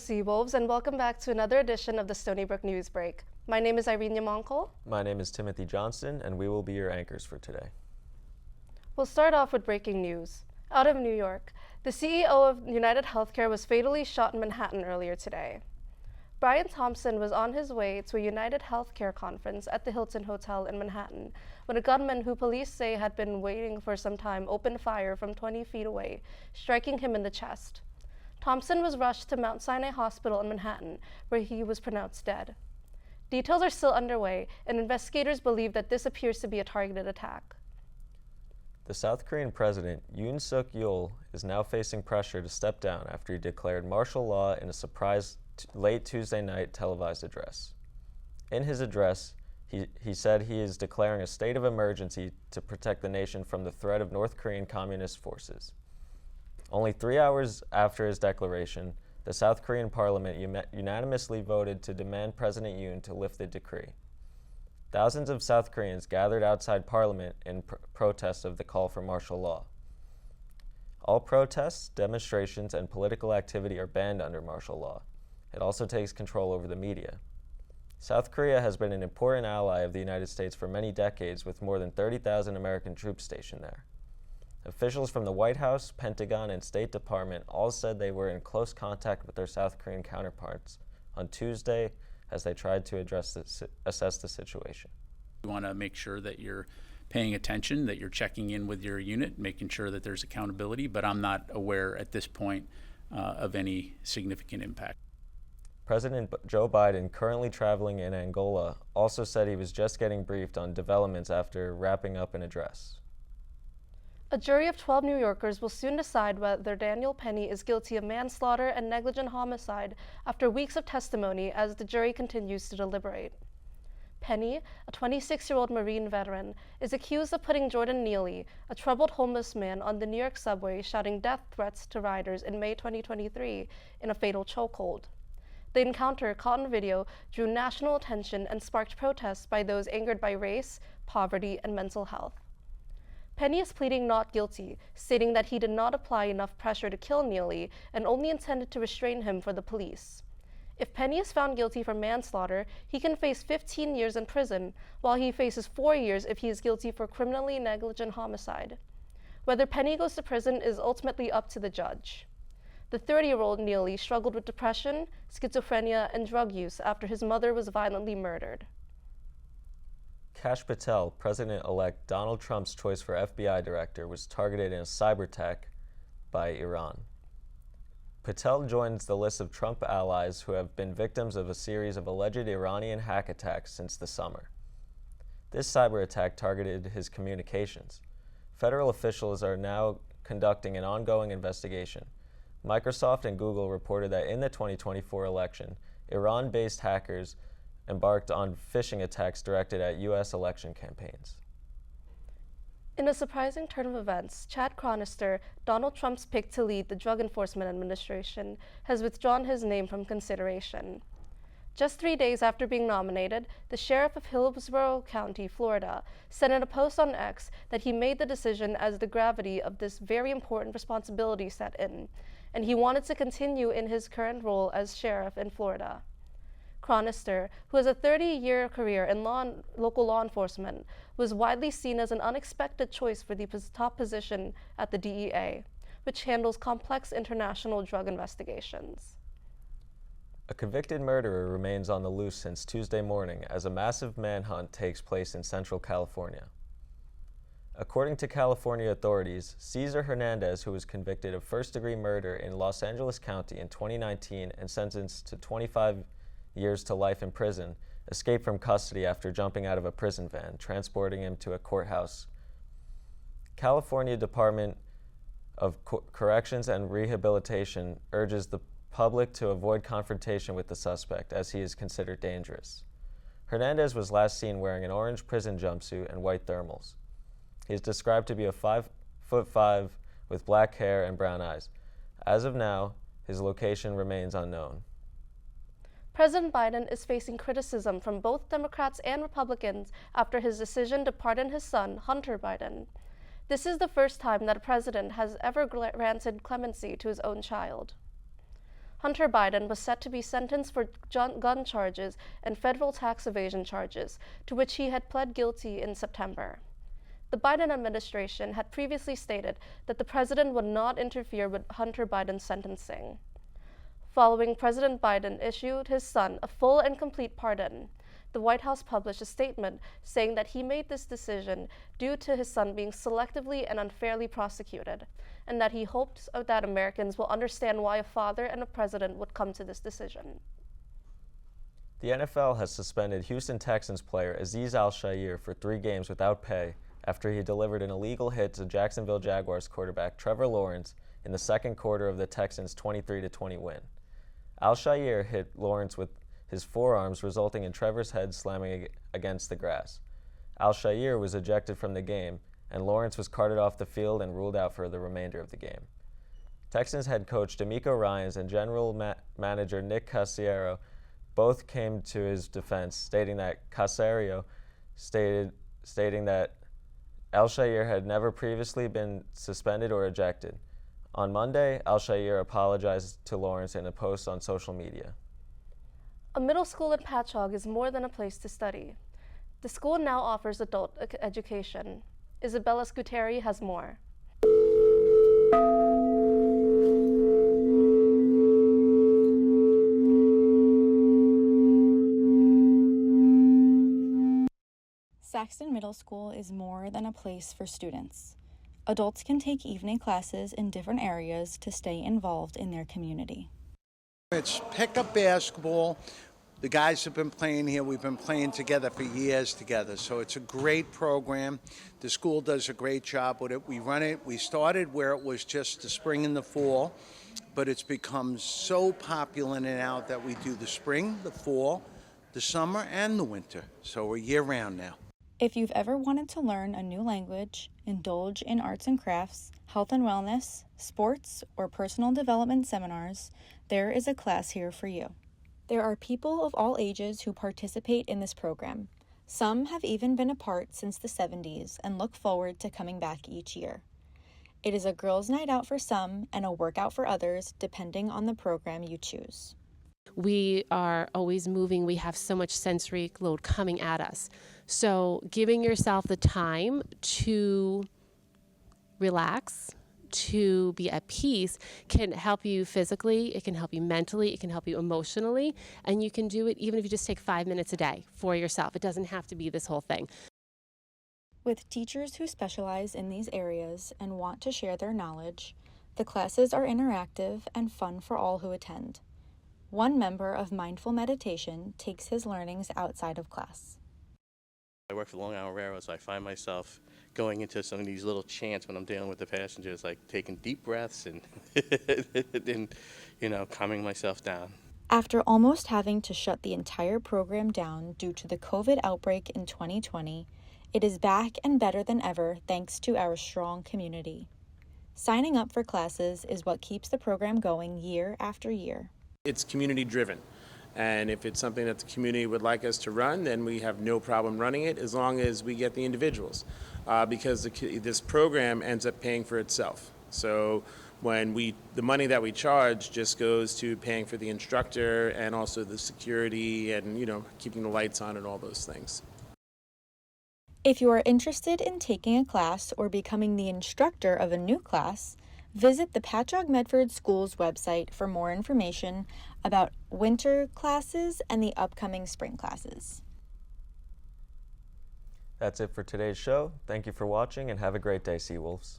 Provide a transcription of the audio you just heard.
Seawolves, and welcome back to another edition of the Stony Brook Newsbreak. My name is Irene Yamonko. My name is Timothy Johnston, and we will be your anchors for today. We'll start off with breaking news. Out of New York, the CEO of United Healthcare was fatally shot in Manhattan earlier today. Brian Thompson was on his way to a United Healthcare conference at the Hilton Hotel in Manhattan when a gunman who police say had been waiting for some time opened fire from 20 feet away, striking him in the chest. Thompson was rushed to Mount Sinai Hospital in Manhattan, where he was pronounced dead. Details are still underway, and investigators believe that this appears to be a targeted attack. The South Korean president, Yoon Suk Yeol, is now facing pressure to step down after he declared martial law in a surprise late Tuesday night televised address. In his address, he said he is declaring a state of emergency to protect the nation from the threat of North Korean communist forces. Only 3 hours after his declaration, the South Korean parliament unanimously voted to demand President Yoon to lift the decree. Thousands of South Koreans gathered outside parliament in protest of the call for martial law. All protests, demonstrations, and political activity are banned under martial law. It also takes control over the media. South Korea has been an important ally of the United States for many decades, with more than 30,000 American troops stationed there. Officials from the White House, Pentagon, and State Department all said they were in close contact with their South Korean counterparts on Tuesday as they tried to assess the situation. We want to make sure that you're paying attention, that you're checking in with your unit, making sure that there's accountability, but I'm not aware at this point of any significant impact. President Joe Biden, currently traveling in Angola, also said he was just getting briefed on developments after wrapping up an address. A jury of 12 New Yorkers will soon decide whether Daniel Penny is guilty of manslaughter and negligent homicide after weeks of testimony as the jury continues to deliberate. Penny, a 26-year-old Marine veteran, is accused of putting Jordan Neely, a troubled homeless man on the New York subway, shouting death threats to riders in May 2023 in a fatal chokehold. The encounter, caught on video, drew national attention and sparked protests by those angered by race, poverty, and mental health. Penny is pleading not guilty, stating that he did not apply enough pressure to kill Neely and only intended to restrain him for the police. If Penny is found guilty for manslaughter, he can face 15 years in prison, while he faces 4 years if he is guilty for criminally negligent homicide. Whether Penny goes to prison is ultimately up to the judge. The 30-year-old Neely struggled with depression, schizophrenia, and drug use after his mother was violently murdered. Kash Patel, President-elect Donald Trump's choice for FBI director, was targeted in a cyber attack by Iran. Patel joins the list of Trump allies who have been victims of a series of alleged Iranian hack attacks since the summer. This cyber attack targeted his communications. Federal officials are now conducting an ongoing investigation. Microsoft and Google reported that in the 2024 election, Iran-based hackers embarked on phishing attacks directed at U.S. election campaigns. In a surprising turn of events, Chad Chronister, Donald Trump's pick to lead the Drug Enforcement Administration, has withdrawn his name from consideration. Just 3 days after being nominated, the sheriff of Hillsborough County, Florida, said in a post on X that he made the decision as the gravity of this very important responsibility set in, and he wanted to continue in his current role as sheriff in Florida. Chronister, who has a 30-year career in local law enforcement, was widely seen as an unexpected choice for the top position at the DEA, which handles complex international drug investigations. A convicted murderer remains on the loose since Tuesday morning as a massive manhunt takes place in Central California. According to California authorities, Cesar Hernandez, who was convicted of first-degree murder in Los Angeles County in 2019 and sentenced to 25 years to life in prison, escaped from custody after jumping out of a prison van, transporting him to a courthouse. California Department of Corrections and Rehabilitation urges the public to avoid confrontation with the suspect, as he is considered dangerous. Hernandez was last seen wearing an orange prison jumpsuit and white thermals. He is described to be a 5'5" with black hair and brown eyes. As of now, his location remains unknown. President Biden is facing criticism from both Democrats and Republicans after his decision to pardon his son, Hunter Biden. This is the first time that a president has ever granted clemency to his own child. Hunter Biden was set to be sentenced for gun charges and federal tax evasion charges, to which he had pled guilty in September. The Biden administration had previously stated that the president would not interfere with Hunter Biden's sentencing. Following President Biden issued his son a full and complete pardon, the White House published a statement saying that he made this decision due to his son being selectively and unfairly prosecuted, and that he hopes that Americans will understand why a father and a president would come to this decision. The NFL has suspended Houston Texans player Azeez Al-Shaair for 3 games without pay after he delivered an illegal hit to Jacksonville Jaguars quarterback Trevor Lawrence in the second quarter of the Texans' 23-20 win. Al-Shaair hit Lawrence with his forearms, resulting in Trevor's head slamming against the grass. Al-Shaair was ejected from the game, and Lawrence was carted off the field and ruled out for the remainder of the game. Texans head coach DeMeco Ryans and general manager Nick Caserio both came to his defense, stating that Al-Shaair had never previously been suspended or ejected. On Monday, Al-Shaair apologized to Lawrence in a post on social media. A middle school in Patchogue is more than a place to study. The school now offers adult education. Isabella Scuteri has more. Saxton Middle School is more than a place for students. Adults can take evening classes in different areas to stay involved in their community. It's pickup basketball. The guys have been playing here. We've been playing together for years together. So it's a great program. The school does a great job with it. We started where it was just the spring and the fall, but it's become so popular now that we do the spring, the fall, the summer, and the winter. So we're year-round now. If you've ever wanted to learn a new language, indulge in arts and crafts, health and wellness, sports, or personal development seminars, there is a class here for you. There are people of all ages who participate in this program. Some have even been apart since the 70s and look forward to coming back each year. It is a girls' night out for some and a workout for others, depending on the program you choose. We are always moving. We have so much sensory load coming at us. So giving yourself the time to relax, to be at peace, can help you physically, it can help you mentally, it can help you emotionally, and you can do it even if you just take 5 minutes a day for yourself. It doesn't have to be this whole thing. With teachers who specialize in these areas and want to share their knowledge, the classes are interactive and fun for all who attend. One member of Mindful Meditation takes his learnings outside of class. I work for the Long Island Railroad, so I find myself going into some of these little chants when I'm dealing with the passengers, like taking deep breaths and, and calming myself down. After almost having to shut the entire program down due to the COVID outbreak in 2020, it is back and better than ever thanks to our strong community. Signing up for classes is what keeps the program going year after year. It's community driven, and if it's something that the community would like us to run, then we have no problem running it as long as we get the individuals, because this program ends up paying for itself. So when the money that we charge just goes to paying for the instructor and also the security and keeping the lights on and all those things. If you are interested in taking a class or becoming the instructor of a new class, visit the Patchogue Medford Schools website for more information about winter classes and the upcoming spring classes. That's it for today's show. Thank you for watching and have a great day, Seawolves.